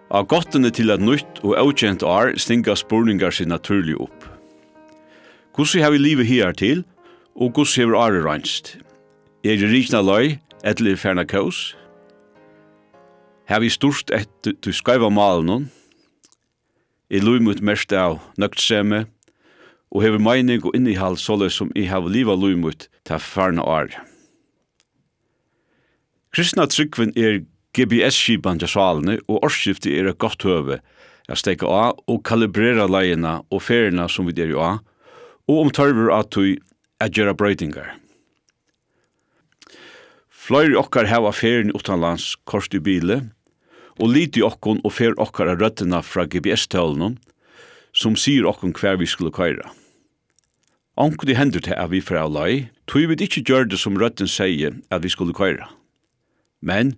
Av gottene til et nytt og avkjent år stinga spurningar sig naturlig opp. Hvordan har vi livet her til, og hvordan har året rannst? Det rikna løy, eller ferna kaos? Har vi stort etter til skaiva malen? Løy mot mest av nøktsemme, og hever mening og innihald såleis som I har livet løy mot til ferna år. Kristna tryggven GPS-skipan til svalene, og årsskiftet et godt høve å steke av og kalibrera leiene og feriene som vi jo av, og tørver at vi gjøre brøytingar. Flere okkar hava ferien utenlands korst I bile, og lite okkon og fer okkar av røddina fra GPS-tølen, som sier okkon hver vi skulle køyre. Anker det hender til at vi fra lei, tog vi ikke gjør det som Røddin sier at vi skulle køyre. Men,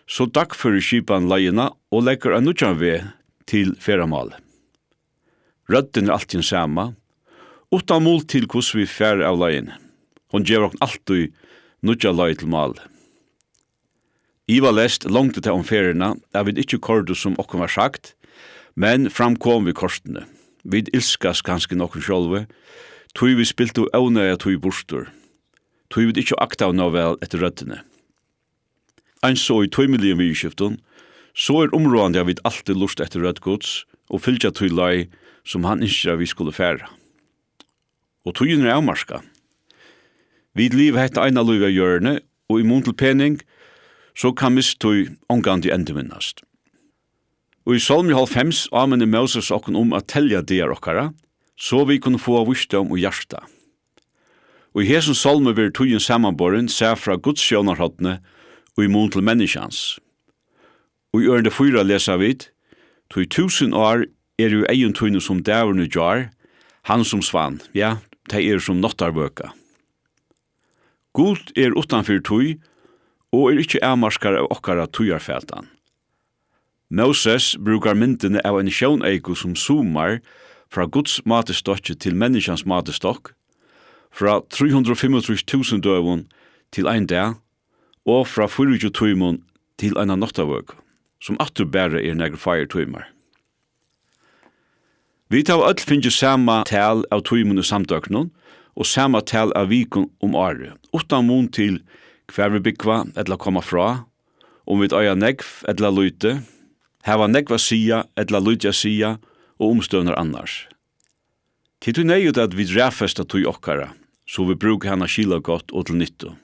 så dagfører skipan leiena og legger en nødjan ved til feramal. Røddin alltid sama, utan mål til hvordan vi fer av leien. Hon gjør oss alltid nødja lei til mal. Iva lest langt til om ferierna, jeg vet ikke kordu som okkur var sagt, men framkom vi korsene. Vi ilskas ganske nokkur sjálve, tog vi spilte avnøya tog bostur. Tog vi ikke akta av vel etter røddene. Ein så I 2 million vidskiften, så områdende jeg vid alltid lust etter røddgods, og fylgja tog lei som han ikke vi skulle færa. Og togjen avmarska. Vid liv hette eina luga hjørne, og I mån til pening, så kan mistog omgant I endeminnast. Og I Salmi 5 anmenner Moses okken at telja der okkara, så vi kunne få visdom og hjärsta. Og I hesen Salmi vil togjen samanborren se fra Guds sjånarhåttene og I mån til menneskjans. Og I ørende 4 lesa vid, tog 1000 år jo egen tøyne som dæverne jar, han som svann, ja, de som nottarvøka. God utanfyr tøy, og ikke avmarskar av okkara tøyarfeltan. Moses brukar myndene av en sjåneiko som zoomar fra Guds matestokk til menneskjans matestokk, fra 335.000 døvun til ein dag, og fra 24 tøymon til ein nottarvøk, som atter bære negre feirtøymar. Vi tar öll finnje sama tal av tøymon I samdøknon, og sama tal av vikon året, utan mån til hver vi byggva eller koma fra, vi øya negv eller løyte, heva negva sia eller løytja sia, og omstøvner annars. Til tøy nøyut at vi drefesta tøy okkara, så vi bruker hana skila godt og til nytto.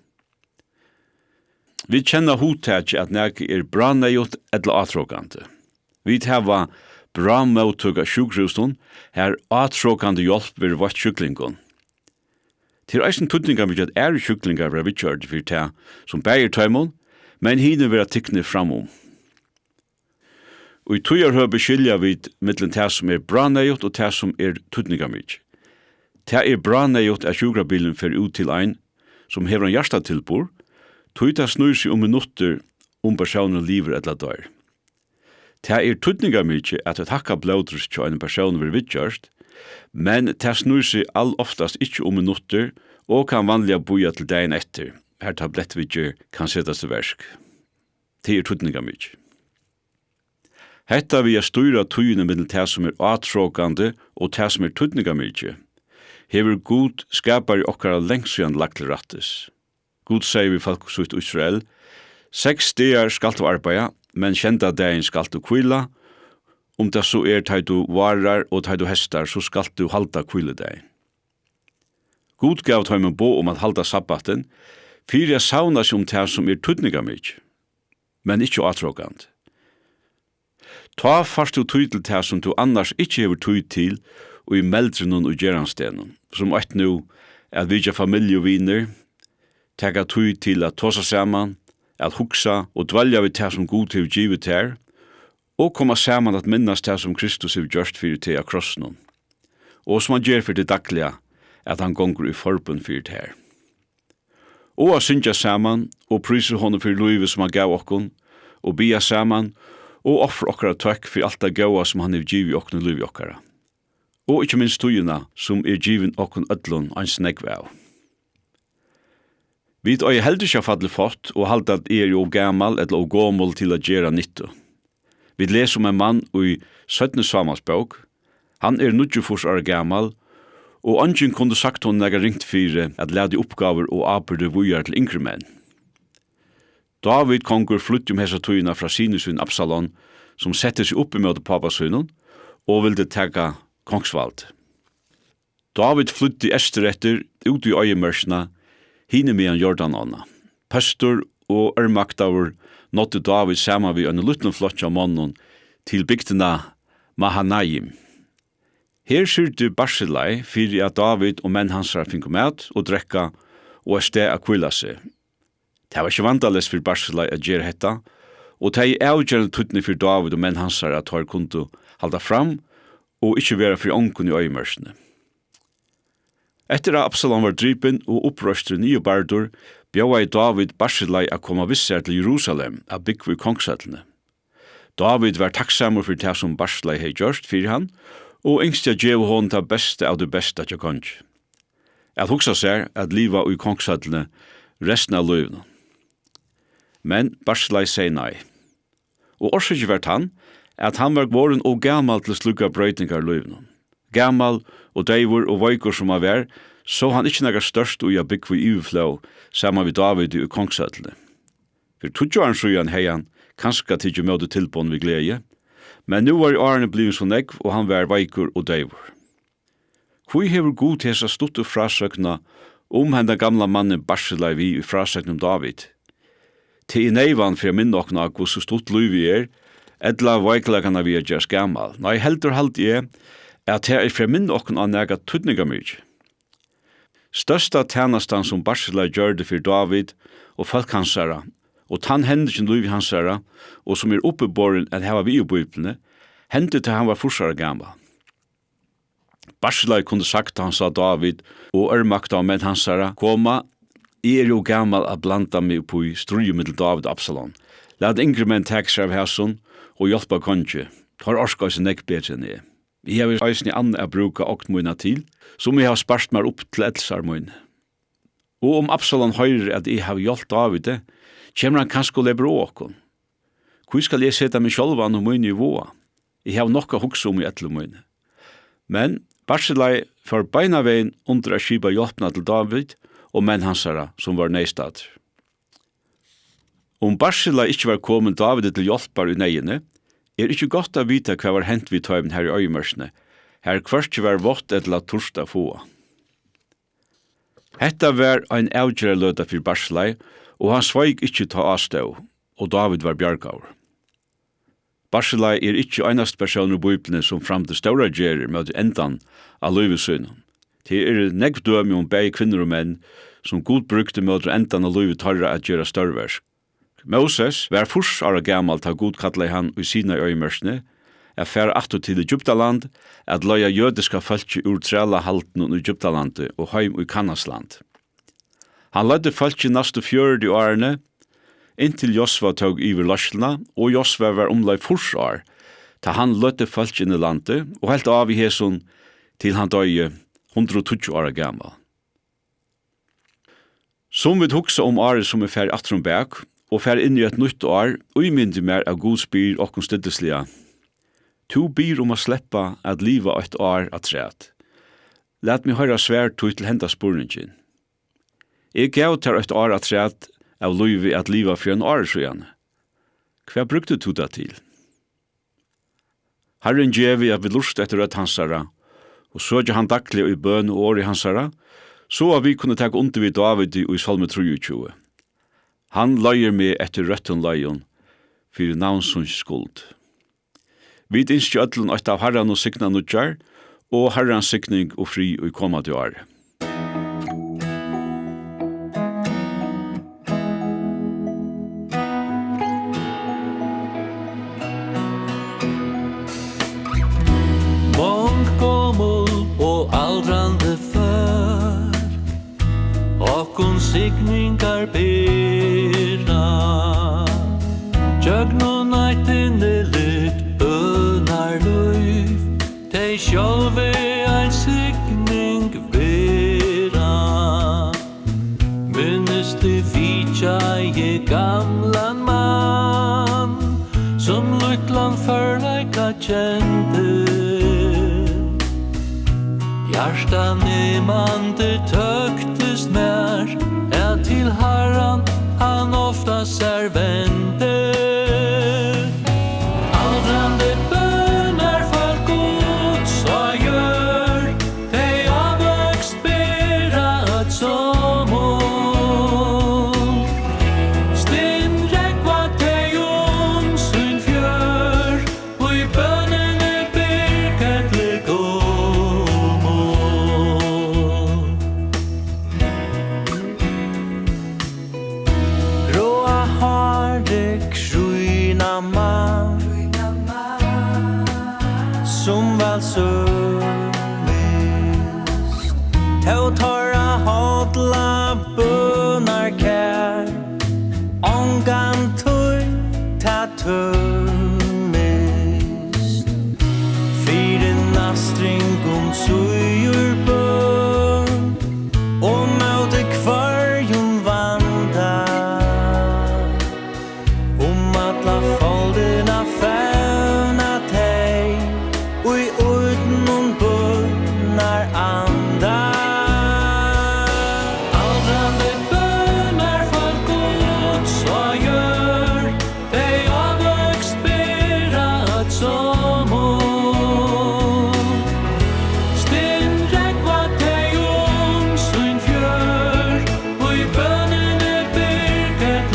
Vi kjenner hotetje at nek bra nøyut eller atråkante. Vi heva bra mottøk av sjukhusen, her atråkande hjelp ved vårt sjuklingon. Til eisen tuttningar mykje at sjuklingar var vidkjørd for det som bæger tøymon, men hine vera tikkne framom. Og I tøyar høy beskylja vid mittlen det som bra nøyut og det som tuttningar mykje. Det bra nøyut at sjukrabilen fer ut til ein som hever en hjertatilbor, tøyta snur seg minutter personen liver eller dør. Det tuttningar mykje at et hakka blodrus til en person vil vidkjørst, men det snur seg all oftast ikkje minutter, og kan vanliga boja til dagen etter, her tablettvidger kan settes til versk. Det tuttningar mykje. Hetta vi styra tøyene mellom det som atråkande og det som tuttningar mykje. Hever God skapar I okkara lengsjan lagt til rattes. God sier vi folksutt Israel, 6 dagar skal du arbeida, men kjenda dagen skal du kvila, det så teg du varar og teg du hestar, så skal du halda kvile deg. God gav tøymen bo at halda sabbaten, fyrir jeg sauna seg det som tuttningar mykje, men ikkje atråkant. Ta fast du tøy til det som du annars ikkje hever tøy til, og I meldrenon og gjeranstenen, som eit nu at vidja familie og viner, tega tøy til at tåsa saman, at hugsa og dvalja vid det som God hever givet her, og koma saman at minnast det som Kristus hever gjørst fyrir til av krossen, og som han gjer for det daglige, at han gonger I forbund fyrir det her. Og a syndja saman, og pryser honom fyrir livet som han gav okkon, og bia saman, og offer okkara takk fyrir alt det gaua som han hever givet okkon livet okkara. Og ikkje minst tøyina som givet okkon ödlun ans negve av. Vi er heldig ikke fadlig fått, og halda at jo gamal eller gomul til å gjøre nytto. Vi leser om en mann i 17. Samuels bok. Han 94 år gammal, og ungen kunde sagt hon nega ringt fire at lade oppgaver og apurde vujar til yngre menn. David kongur flytt hesa tøyna fra sinusvinn Absalon, som sette seg opp i møte papasønnen, og ville tega kongsvald. David flytti etter ut i øyemørsna, hine medan Jordanana. Pastor og maktaver nådde David saman vi en lutten flotja mannen til bygdena Mahanaim. Her syrte Barsilai fyrir at David og menn hansar finko mat og drekka og sted a kvilla seg. Det var ikke vandales for Barsilai at gjøre hetta, og det avgjørende tuttni for David og menn hansar at har kundu halda fram og ikke vera for onken i øyemørsene. Etter at Absalom var drypen og opprøstre nye bardur, bjøva i David Barsilai a koma visser til Jerusalem av byggvi kongsætlene. David var takksamur for det som Barsilai hei gjørst fyrir han, og yngstja djev hon ta beste av det beste til konge. At hugsa seg at liva i kongsætlene resten av løyvene. Men Barsilai sier nei. Og orsøkje vært han, at han var våren og gammal til slukka brøytingar løyvene. Gammal og deivur og veikur som han var, så han ikkje nega størst ui a byggvi iveflå saman vi David i kongsætlene. For tudjoaren sujan hei han kanska tidjo møte tilbånd vi glede, men nu var i årene blivit så negv og han var veikur og deivur. Hvor hever god hesa stuttu frasøkna henda gamla mannen Barsilai vi i frasøkna David? Til neivan for minne okna hos så stutt luvi edla veiklagana vi gjerst gammal. Nei, heldur haldi at det for minne okna nega tudninga mykje. Størsta tjenastan som Barsilai gjørde for David og folk hansara, og tann hendikjen luvi hansara, og som oppeborren at heva vi i bøyplene, hendte til han var forsara gammal. Barsilai kunne sagt han sa David og makta av menn hansara, koma, jo gammal a blanda meg på i struje middel David og Absalom. Lad yngre menn tek seg av hæson og hjelpa konge, tar orska seg nekk bedre enn jeg. Jeg har eisen i anna a bruka oktmoina til, som jeg har spart meg opp til edsarmoin. Og Absalom høyrer at jeg har hjalt David, kjemmer han kanskje å lebre åkon. Hvor skal jeg sette meg sjálvan og moin nivåa? Jeg har nokka hugsa i etlemoin. Men Barsilai får beina veien under a skipa hjelpna til David og menn hansara som var neistad. Barsilai ikkje var kommet David til hjelpar i neiene, ikkje godt å vite hva var hent vid tøymen her i øyemørsene, her kvørst var vått etla torsta fåa. Hetta var ein avgjera løta for Barsilai, og han sveig ikkje ta avstå, og David var bjargaur. Barsilai ikkje einast person i bøyplene som fram til ståra gjerer med endan av løyvesynen. Det negv dømi begge kvinner og menn som god brukte med endan av løyve tarra at gjøre størversk. Moses var furs ára gammal ta god kallei han i sina øymørsne, at færa aftur til Egyptaland, at løya jødiska fölki ur trela halten i Egyptalandet og heim i Kanasland. Han lødde fölki nastu 40 årene, inntil Josva tog iver Lørslna, og Josva var omlai furs år, ta han lødde fölki inn i landet, og helt av i heson til han døye 120 åra gammal. Som vi hugsa året som færi atrum bak, og fær inn i et nytt år, og myndi mer av god spyr og konstilleslige. To byr å sleppa at liva et år at træt. Lat meg høyra svært tog til henda spurningen. Jeg gav til et år at træt av livi at liva for en år siden. Hva brukte du det til? Herren gjevi at vi lust etter rødt hansara, og så han daglig i bøn og år i hansara, så at vi kunne ta under vid David i Salme 23. Han løyer meg etter røtten løyen, for navnsons skuld. Vi innskje ødlen et av Herren og signa nudjar, og Herrens signing og fri og koma til år. Mång kommel og aldrande før, okkun signingar bera, Jøgnu nættene litt bønar løyf, Tei sjálve ein signing vera. Minnest du vitja gamlan mann, som nøklan førleika kjente. Hjärsta nemande töktest mer, till Herran han ofta servente. Aldrande bönar för Gud så gör, de avväxt bera ett somon. Stinn räkva de sin fjör, och i bönen birket som vel sövist Tå torra hodla bönar kär Ångan tøy ta tømmist Fyre nastringum sujur bön Og møte kvarjun vanda Atla foldina fævna teg Og i uden bønnar anda Aldrande bønnar for Gud så gjør De avvækst bera et somon Stinn rekva teg sin fjør Og i bønnene birket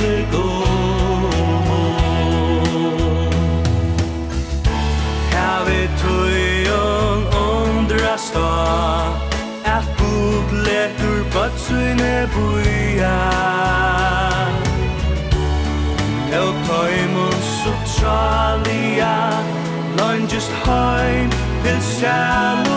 At Gud letur bøtsune buja Tell tøymon sutralia Nøyn just heim til sjæl